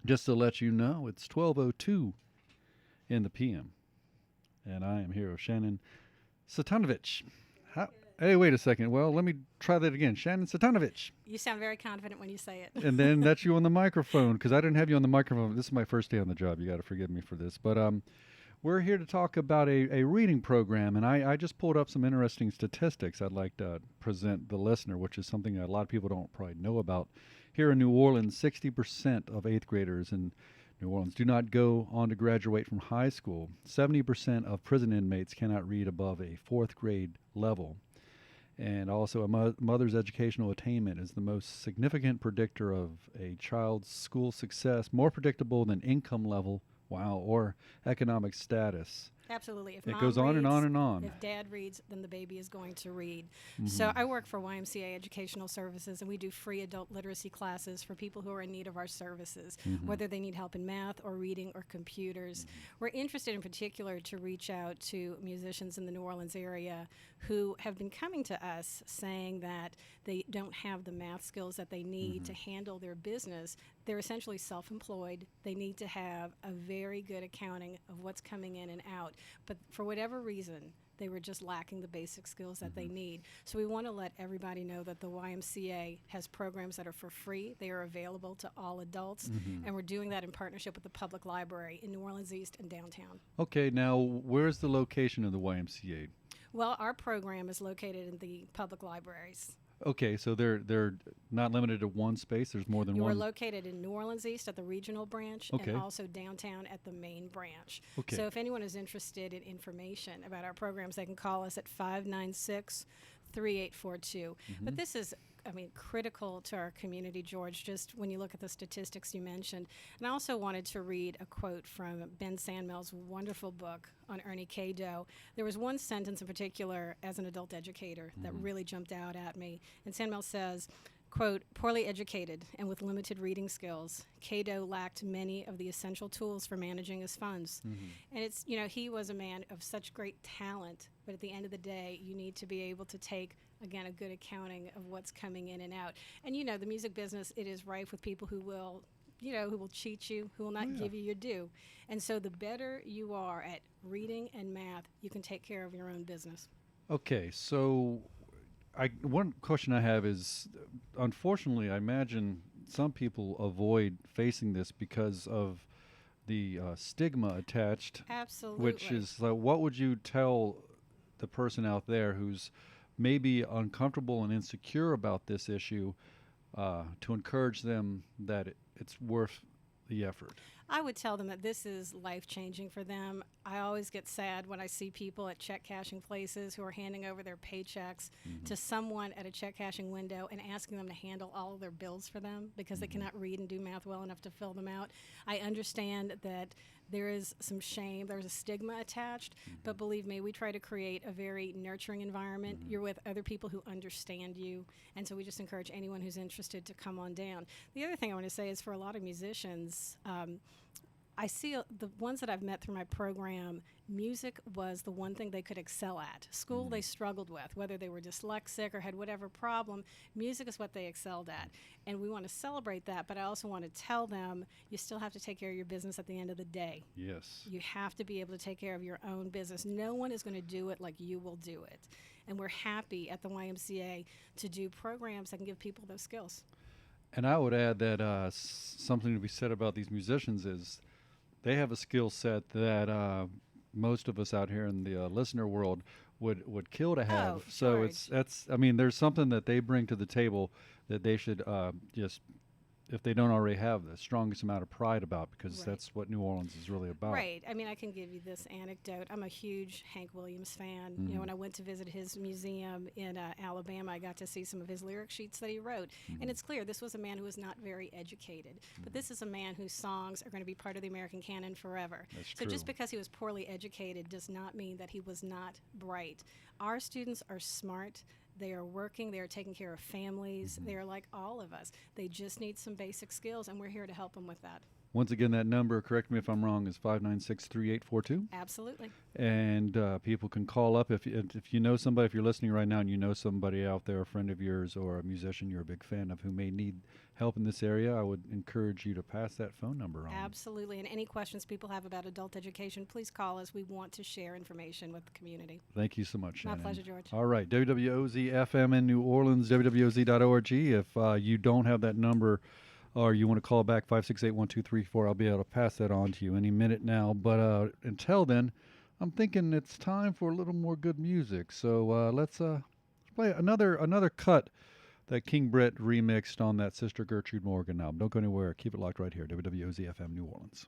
Just to let you know, it's 12:02 in the PM, and I am here with Shannon Satanovich. How, hey, wait a second. Well, let me try that again. Shannon Satanovich. You sound very confident when you say it. And then that's you on the microphone, because I didn't have you on the microphone. This is my first day on the job. You got to forgive me for this. But we're here to talk about a reading program, and I just pulled up some interesting statistics I'd like to present the listener, which is something that a lot of people don't probably know about. Here in New Orleans, 60% of eighth graders in New Orleans do not go on to graduate from high school. 70% of prison inmates cannot read above a fourth grade level. And also, a mother's educational attainment is the most significant predictor of a child's school success, more predictable than income level, wow, or economic status. Absolutely. If It mom goes on and reads, on and on. if dad reads, then the baby is going to read. So Mhm. I work for YMCA Educational Services, and we do free adult literacy classes for people who are in need of our services, Mhm. whether they need help in math or reading or computers. We're interested in particular to reach out to musicians in the New Orleans area who have been coming to us saying that they don't have the math skills that they need to handle their business. They're essentially self-employed. They need to have a very good accounting of what's coming in and out. But for whatever reason, they were just lacking the basic skills that they need. So we want to let everybody know that the YMCA has programs that are for free. They are available to all adults, and we're doing that in partnership with the public library in New Orleans East and downtown. Okay, now where's the location of the YMCA? Well, our program is located in the public libraries. Okay, so they're not limited to one space. There's more than You are one. located in New Orleans East at the regional branch Okay. and also downtown at the main branch. Okay. So if anyone is interested in information about our programs, they can call us at 596 3842. But this is, I mean, critical to our community, George, just when you look at the statistics you mentioned. And I also wanted to read a quote from Ben Sandmel's wonderful book on Ernie Cato. There was one sentence in particular as an adult educator that really jumped out at me. And Sandmel says, quote, poorly educated and with limited reading skills, Cato lacked many of the essential tools for managing his funds. And it's, you know, he was a man of such great talent, but at the end of the day, you need to be able to take, again, a good accounting of what's coming in and out. And, you know, the music business, it is rife with people who will, you know, who will cheat you, who will not give you your due. And so the better you are at reading and math, you can take care of your own business. Okay, so one question I have is, unfortunately, I imagine some people avoid facing this because of the stigma attached, which Absolutely. is what would you tell the person out there who's maybe uncomfortable and insecure about this issue to encourage them that it's worth the effort? I would tell them that this is life changing for them. I always get sad when I see people at check cashing places who are handing over their paychecks to someone at a check cashing window and asking them to handle all of their bills for them because they cannot read and do math well enough to fill them out. I understand that there is some shame, there's a stigma attached, but believe me, we try to create a very nurturing environment. You're with other people who understand you, and so we just encourage anyone who's interested to come on down. The other thing I want to say is for a lot of musicians, I see the ones that I've met through my program, music was the one thing they could excel at. School they struggled with, whether they were dyslexic or had whatever problem, music is what they excelled at. And we want to celebrate that, but I also want to tell them you still have to take care of your business at the end of the day. Yes. You have to be able to take care of your own business. No one is going to do it like you will do it. And we're happy at the YMCA to do programs that can give people those skills. And I would add that something to be said about these musicians is they have a skill set that most of us out here in the listener world would kill to have. Oh, So George. that's I mean, there's something that they bring to the table that they should just, if they don't already have, the strongest amount of pride about, because Right. that's what New Orleans is really about. Right. I mean, I can give you this anecdote. I'm a huge Hank Williams fan. You know, when I went to visit his museum in Alabama, I got to see some of his lyric sheets that he wrote. And it's clear this was a man who was not very educated. But this is a man whose songs are going to be part of the American canon forever. That's So just true. because he was poorly educated does not mean that he was not bright. Our students are smart. They are working, they are taking care of families, they are like all of us. They just need some basic skills, and we're here to help them with that. Once again, that number, correct me if I'm wrong, is 596-3842. Absolutely. And people can call up if you know somebody, if you're listening right now and you know somebody out there, a friend of yours or a musician you're a big fan of who may need help in this area, I would encourage you to pass that phone number on. Absolutely. And any questions people have about adult education, please call us. We want to share information with the community. Thank you so much, My Shannon. pleasure, George. All right, WWOZ FM in New Orleans, WWOZ.org. If you don't have that number or you want to call back, 568-1234, I'll be able to pass that on to you any minute now. But until then, I'm thinking it's time for a little more good music. So let's play another cut that King Brett remixed on that Sister Gertrude Morgan album. Don't go anywhere. Keep it locked right here, WWOZ FM New Orleans.